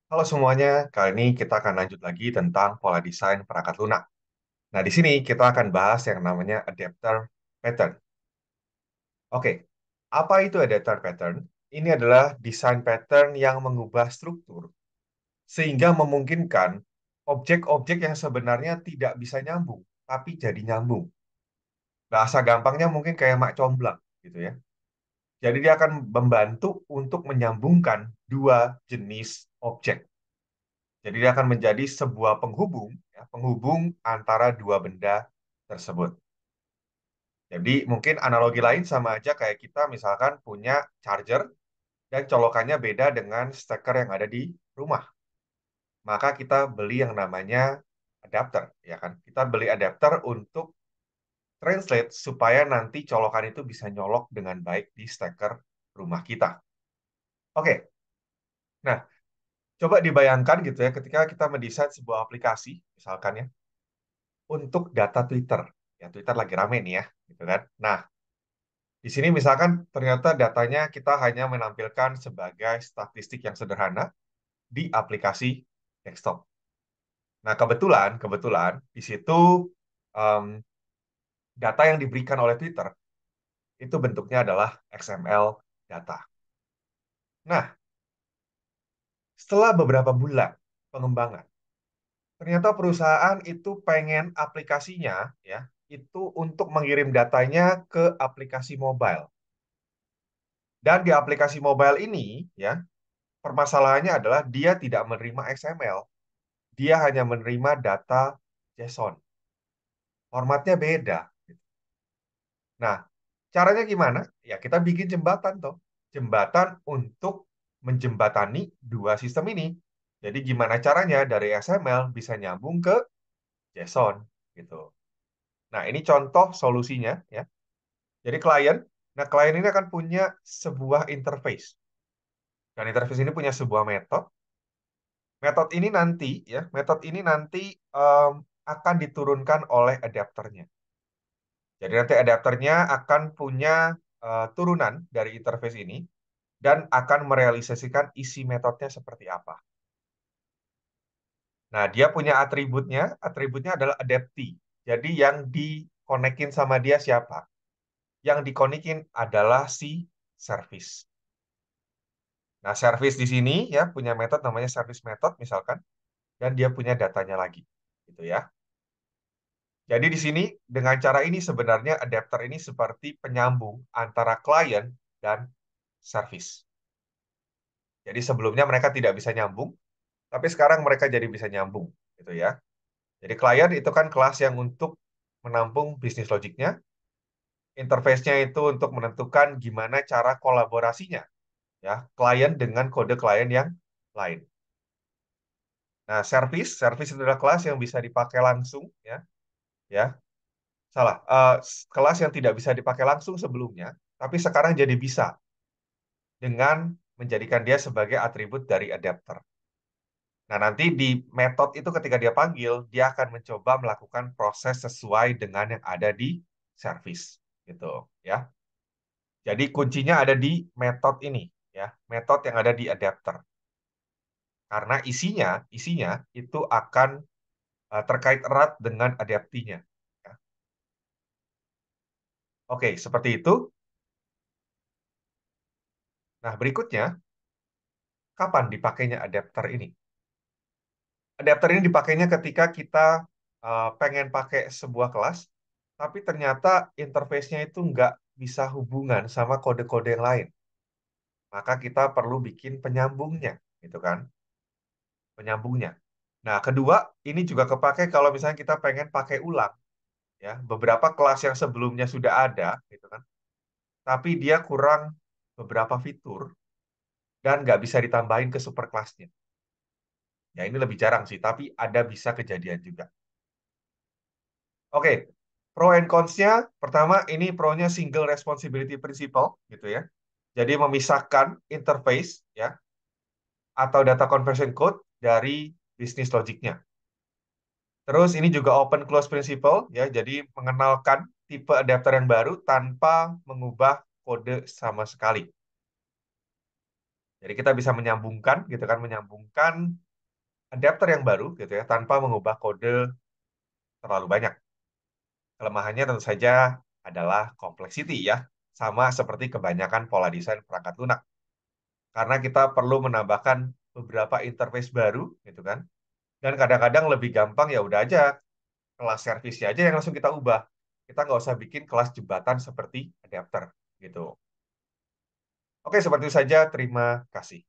Halo semuanya, kali ini kita akan lanjut lagi tentang pola desain perangkat lunak. Nah, di sini kita akan bahas yang namanya adapter pattern. Oke, apa itu adapter pattern? Ini adalah desain pattern yang mengubah struktur sehingga memungkinkan objek-objek yang sebenarnya tidak bisa nyambung, tapi jadi nyambung. Bahasa gampangnya mungkin kayak mak comblang gitu ya. Jadi dia akan membantu untuk menyambungkan dua jenis objek. Jadi dia akan menjadi sebuah penghubung, ya, penghubung antara dua benda tersebut. Jadi mungkin analogi lain sama aja kayak kita misalkan punya charger dan colokannya beda dengan steker yang ada di rumah. Maka kita beli yang namanya adapter, ya kan? Kita beli adapter untuk translate supaya nanti colokan itu bisa nyolok dengan baik di steker rumah kita. Oke, nah coba dibayangkan gitu ya ketika kita mendesain sebuah aplikasi, misalkan ya, untuk data Twitter. Ya, Twitter lagi rame nih ya, gitu kan. Nah, di sini misalkan ternyata datanya kita hanya menampilkan sebagai statistik yang sederhana di aplikasi desktop. Nah, kebetulan di situ em, data yang diberikan oleh Twitter itu bentuknya adalah XML data. Nah, setelah beberapa bulan pengembangan, ternyata perusahaan itu pengen aplikasinya ya itu untuk mengirim datanya ke aplikasi mobile. Dan di aplikasi mobile ini, ya, permasalahannya adalah dia tidak menerima XML. Dia hanya menerima data JSON. Formatnya beda. Nah, caranya gimana? Ya, kita bikin jembatan toh. Jembatan untuk menjembatani dua sistem ini. Jadi gimana caranya dari XML bisa nyambung ke JSON gitu. Nah, ini contoh solusinya ya. Jadi klien ini akan punya sebuah interface. Dan interface ini punya sebuah metode. Metode ini nanti em, akan diturunkan oleh adapternya. Jadi nanti adapternya akan punya turunan dari interface ini dan akan merealisasikan isi metodenya seperti apa. Nah, dia punya atributnya adalah adaptee. Jadi yang dikonekin sama dia siapa? Yang dikonekin adalah si service. Nah, service di sini ya punya metode namanya service method misalkan dan dia punya datanya lagi. Gitu ya. Jadi di sini dengan cara ini sebenarnya adapter ini seperti penyambung antara klien dan service. Jadi sebelumnya mereka tidak bisa nyambung, tapi sekarang mereka jadi bisa nyambung, gitu ya. Jadi klien itu kan kelas yang untuk menampung bisnis logiknya, interface-nya itu untuk menentukan gimana cara kolaborasinya, ya, klien dengan kode klien yang lain. Nah, service itu adalah kelas yang bisa dipakai langsung, ya, salah, kelas yang tidak bisa dipakai langsung sebelumnya, tapi sekarang jadi bisa dengan menjadikan dia sebagai atribut dari adapter. Nah, nanti di metode itu ketika dia panggil, dia akan mencoba melakukan proses sesuai dengan yang ada di service, gitu, ya. Jadi kuncinya ada di metode ini, ya, metode yang ada di adapter. Karena isinya itu akan terkait erat dengan adaptinya. Ya. Oke, seperti itu. Nah, berikutnya, kapan dipakainya adapter ini? Adapter ini dipakainya ketika kita pengen pakai sebuah kelas, tapi ternyata interface-nya itu nggak bisa hubungan sama kode-kode yang lain. Maka kita perlu bikin penyambungnya, gitu kan? Penyambungnya. Nah, kedua, ini juga kepake kalau misalnya kita pengen pakai ulang, ya, beberapa kelas yang sebelumnya sudah ada, gitu kan? Tapi dia kurang beberapa fitur dan nggak bisa ditambahin ke superclass-nya. Ya, ini lebih jarang sih, tapi ada bisa kejadian juga. Oke, pro and cons-nya, pertama ini pro-nya single responsibility principle gitu ya. Jadi memisahkan interface ya atau data conversion code dari bisnis logiknya. Terus ini juga open close principle ya, jadi mengenalkan tipe adapter yang baru tanpa mengubah kode sama sekali. Jadi kita bisa menyambungkan gitu kan, menyambungkan adapter yang baru gitu ya tanpa mengubah kode terlalu banyak. Kelemahannya tentu saja adalah complexity ya, sama seperti kebanyakan pola desain perangkat lunak. Karena kita perlu menambahkan beberapa interface baru gitu kan. Dan kadang-kadang lebih gampang ya udah aja kelas servisnya aja yang langsung kita ubah. Kita nggak usah bikin kelas jembatan seperti adapter gitu. Oke, seperti itu saja. Terima kasih.